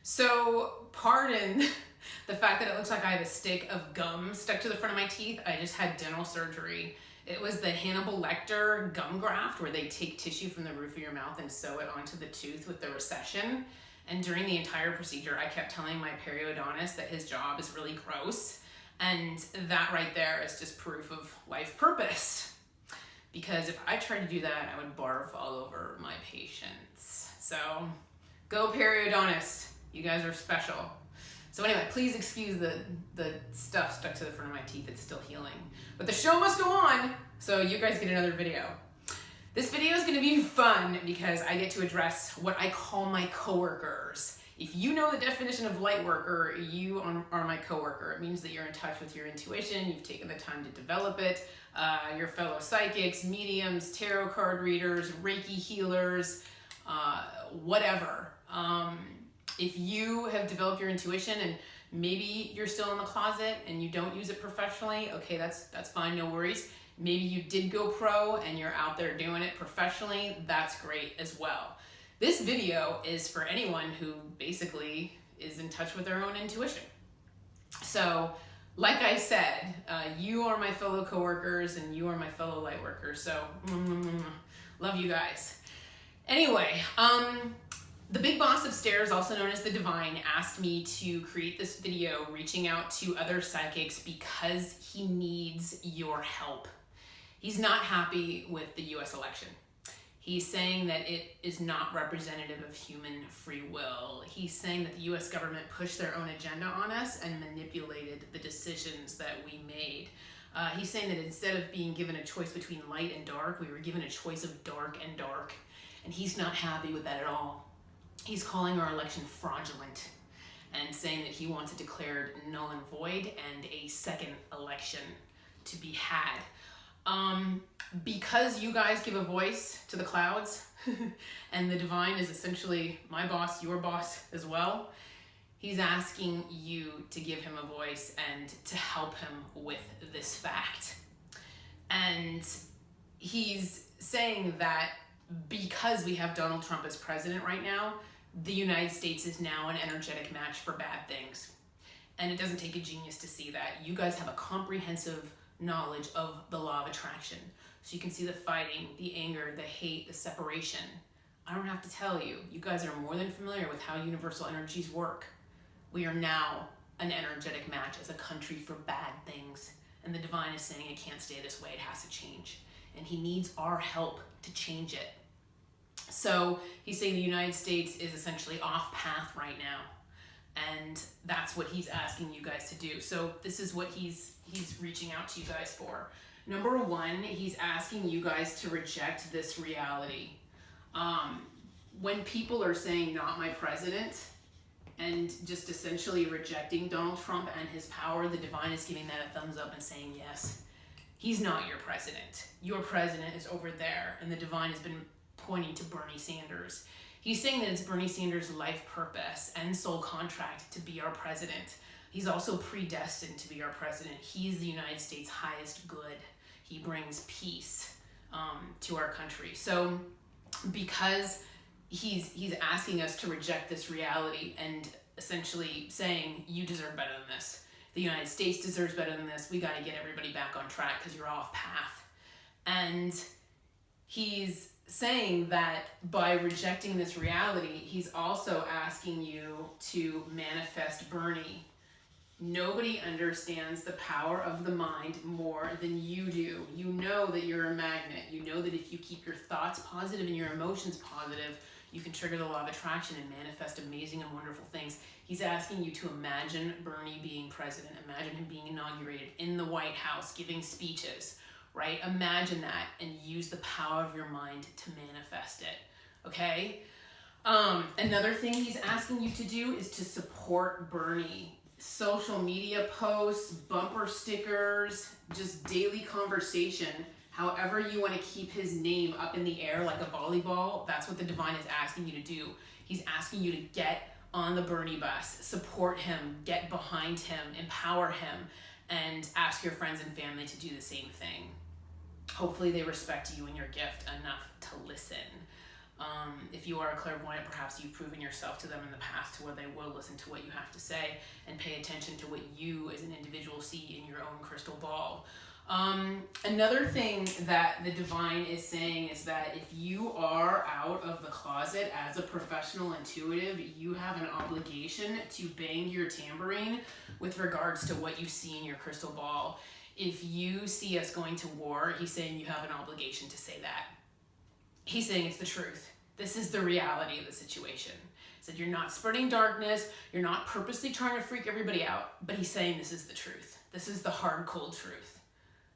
So, pardon the fact that it looks like I have a stick of gum stuck to the front of my teeth. I just had dental surgery. It was the Hannibal Lecter gum graft, where they take tissue from the roof of your mouth and sew it onto the tooth with the recession. And during the entire procedure, I kept telling my periodontist that his job is really gross. And that right there is just proof of life purpose. Because if I tried to do that, I would barf all over my patients. So, go periodontist. You guys are special. So anyway, please excuse the stuff stuck to the front of my teeth. It's still healing. But the show must go on, so you guys get another video. This video is going to be fun because I get to address what I call my coworkers. If you know the definition of Lightworker, you are my coworker. It means that you're in touch with your intuition, you've taken the time to develop it. Your fellow psychics, mediums, tarot card readers, reiki healers, whatever. If you have developed your intuition and maybe you're still in the closet and you don't use it professionally, okay, that's fine, no worries. Maybe you did go pro and you're out there doing it professionally, that's great as well. This video is for anyone who basically is in touch with their own intuition. So, like I said, you are my fellow coworkers and you are my fellow lightworkers, so love you guys. Anyway, the big boss upstairs, also known as the Divine, asked me to create this video reaching out to other psychics because he needs your help. He's not happy with the US election. He's saying that it is not representative of human free will. He's saying that the US government pushed their own agenda on us and manipulated the decisions that we made. He's saying that instead of being given a choice between light and dark, we were given a choice of dark and dark. And he's not happy with that at all. He's calling our election fraudulent and saying that he wants it declared null and void and a second election to be had. Because you guys give a voice to the clouds and the Divine is essentially my boss, your boss as well, he's asking you to give him a voice and to help him with this fact. And he's saying that because we have Donald Trump as president right now, the United States is now an energetic match for bad things. And it doesn't take a genius to see that. You guys have a comprehensive knowledge of the law of attraction. So you can see the fighting, the anger, the hate, the separation. I don't have to tell you. You guys are more than familiar with how universal energies work. We are now an energetic match as a country for bad things. And the Divine is saying it can't stay this way. It has to change. And he needs our help to change it. So he's saying the United States is essentially off path right now. And that's what he's asking you guys to do. So this is what he's reaching out to you guys for. Number one, he's asking you guys to reject this reality. When people are saying not my president and just essentially rejecting Donald Trump and his power, the Divine is giving that a thumbs up and saying yes. He's not your president. Your president is over there, and the Divine has been pointing to Bernie Sanders. He's saying that it's Bernie Sanders' life purpose and soul contract to be our president. He's also predestined to be our president. He's the United States' highest good. He brings peace to our country. So because he's asking us to reject this reality and essentially saying, you deserve better than this. The United States deserves better than this. We got to get everybody back on track because you're off path. And he's saying that by rejecting this reality, he's also asking you to manifest Bernie. Nobody understands the power of the mind more than you do. You know that you're a magnet. You know that if you keep your thoughts positive and your emotions positive, you can trigger the law of attraction and manifest amazing and wonderful things. He's asking you to imagine Bernie being president. Imagine him being inaugurated in the White House, giving speeches, right? Imagine that and use the power of your mind to manifest it, okay? Another thing he's asking you to do is to support Bernie. Social media posts, bumper stickers, just daily conversation. However you want to keep his name up in the air like a volleyball, that's what the Divine is asking you to do. He's asking you to get on the Bernie bus, support him, get behind him, empower him, and ask your friends and family to do the same thing. Hopefully they respect you and your gift enough to listen. If you are a clairvoyant, perhaps you've proven yourself to them in the past to where they will listen to what you have to say and pay attention to what you as an individual see in your own crystal ball. Another thing that the divine is saying is that if you are out of the closet as a professional intuitive, you have an obligation to bang your tambourine with regards to what you see in your crystal ball. If you see us going to war, he's saying you have an obligation to say that. He's saying it's the truth. This is the reality of the situation. He said you're not spreading darkness, you're not purposely trying to freak everybody out, but he's saying this is the truth. This is the hard, cold truth.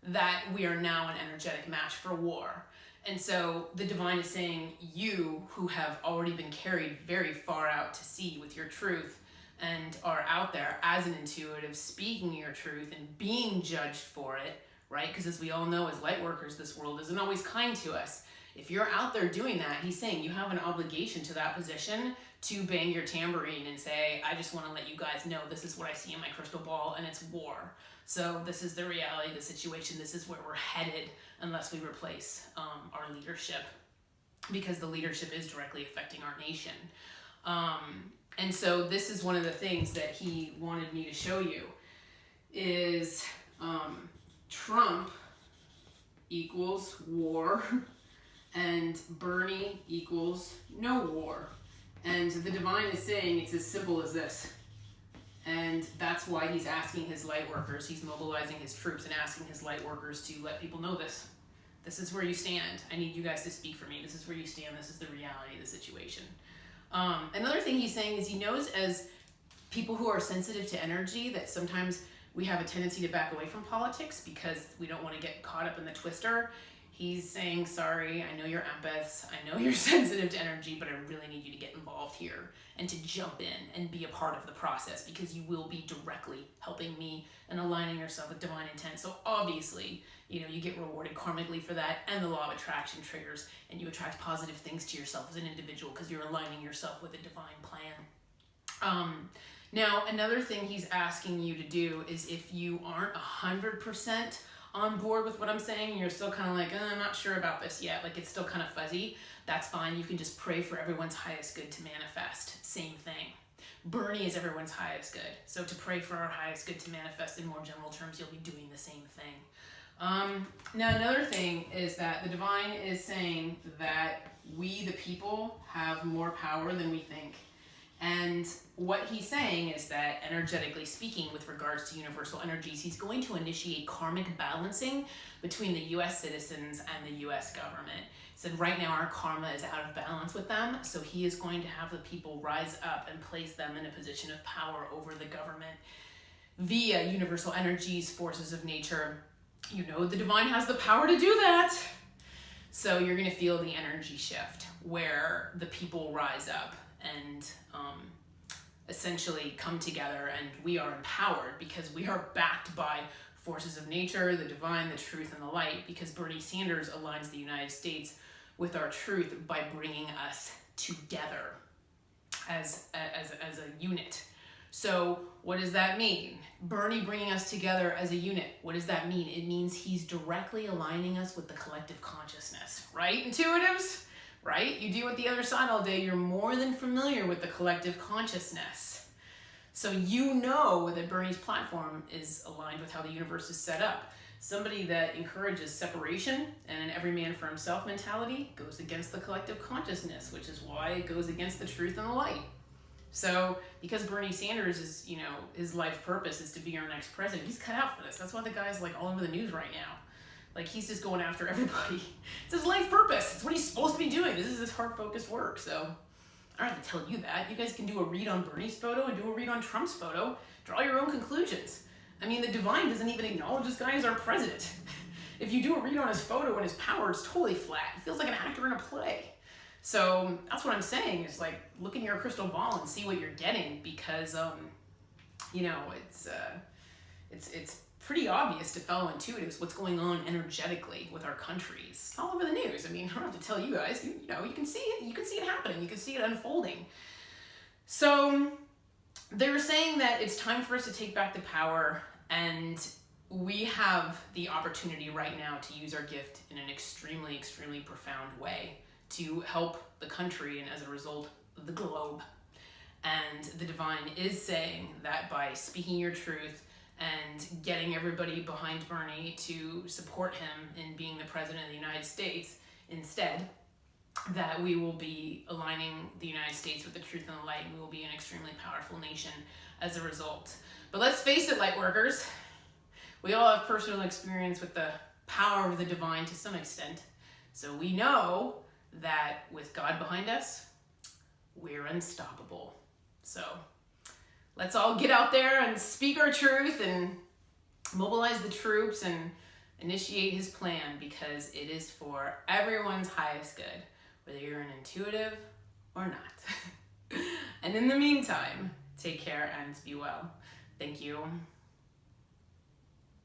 That we are now an energetic match for war. And so the divine is saying you, who have already been carried very far out to sea with your truth and are out there as an intuitive, speaking your truth and being judged for it, right? Because as we all know, as light workers, this world isn't always kind to us. If you're out there doing that, he's saying you have an obligation to that position to bang your tambourine and say, I just want to let you guys know this is what I see in my crystal ball, and it's war. So this is the reality of the situation. This is where we're headed unless we replace our leadership, because the leadership is directly affecting our nation. And so this is one of the things that he wanted me to show you is Trump equals war and Bernie equals no war. And the divine is saying it's as simple as this. And that's why he's asking his light workers, he's mobilizing his troops and asking his light workers to let people know this. This is where you stand. I need you guys to speak for me. This is where you stand. This is the reality of the situation. Another thing he's saying is he knows as people who are sensitive to energy that sometimes we have a tendency to back away from politics because we don't want to get caught up in the twister. He's saying, sorry, I know you're empaths, I know you're sensitive to energy, but I really need you to get involved here and to jump in and be a part of the process, because you will be directly helping me and aligning yourself with divine intent. So obviously, you get rewarded karmically for that, and the law of attraction triggers, and you attract positive things to yourself as an individual because you're aligning yourself with a divine plan. Now, another thing he's asking you to do is, if you aren't 100% on board with what I'm saying, you're still kind of like, I'm not sure about this yet, like it's still kind of fuzzy, that's fine. You can just pray for everyone's highest good to manifest. Same thing. Bernie is everyone's highest good. So to pray for our highest good to manifest in more general terms, you'll be doing the same thing. Now, another thing is that the divine is saying that we, the people, have more power than we think. And what he's saying is that, energetically speaking, with regards to universal energies, he's going to initiate karmic balancing between the U.S. citizens and the U.S. government. He said right now our karma is out of balance with them, so he is going to have the people rise up and place them in a position of power over the government via universal energies, forces of nature. The divine has the power to do that. So you're going to feel the energy shift where the people rise up and essentially come together, and we are empowered because we are backed by forces of nature, the divine, the truth, and the light, because Bernie Sanders aligns the United States with our truth by bringing us together as a unit. So what does that mean? Bernie bringing us together as a unit. What does that mean? It means he's directly aligning us with the collective consciousness, right, intuitives? Right? You deal with the other side all day, you're more than familiar with the collective consciousness. So you know that Bernie's platform is aligned with how the universe is set up. Somebody that encourages separation and an every man for himself mentality goes against the collective consciousness, which is why it goes against the truth and the light. So because Bernie Sanders is, his life purpose is to be our next president, he's cut out for this. That's why the guy's like all over the news right now. Like, he's just going after everybody. It's his life purpose. It's what he's supposed to be doing. This is his heart-focused work. So I don't have to tell you that. You guys can do a read on Bernie's photo and do a read on Trump's photo. Draw your own conclusions. I mean, the divine doesn't even acknowledge this guy as our president. If you do a read on his photo and his power, it's totally flat. He feels like an actor in a play. So that's what I'm saying, is like, look in your crystal ball and see what you're getting, because, it's pretty obvious to fellow intuitives what's going on energetically with our countries. It's all over the news. I mean, I don't have to tell you guys. You can see it. You can see it happening. You can see it unfolding. So they're saying that it's time for us to take back the power, and we have the opportunity right now to use our gift in an extremely, extremely profound way to help the country and as a result, the globe. And the divine is saying that by speaking your truth and getting everybody behind Bernie to support him in being the president of the United States instead, that we will be aligning the United States with the truth and the light, and we will be an extremely powerful nation as a result. But let's face it, Lightworkers, we all have personal experience with the power of the divine to some extent. So we know that with God behind us, we're unstoppable. So let's all get out there and speak our truth and mobilize the troops and initiate his plan, because it is for everyone's highest good, whether you're an intuitive or not. And in the meantime, take care and be well. Thank you.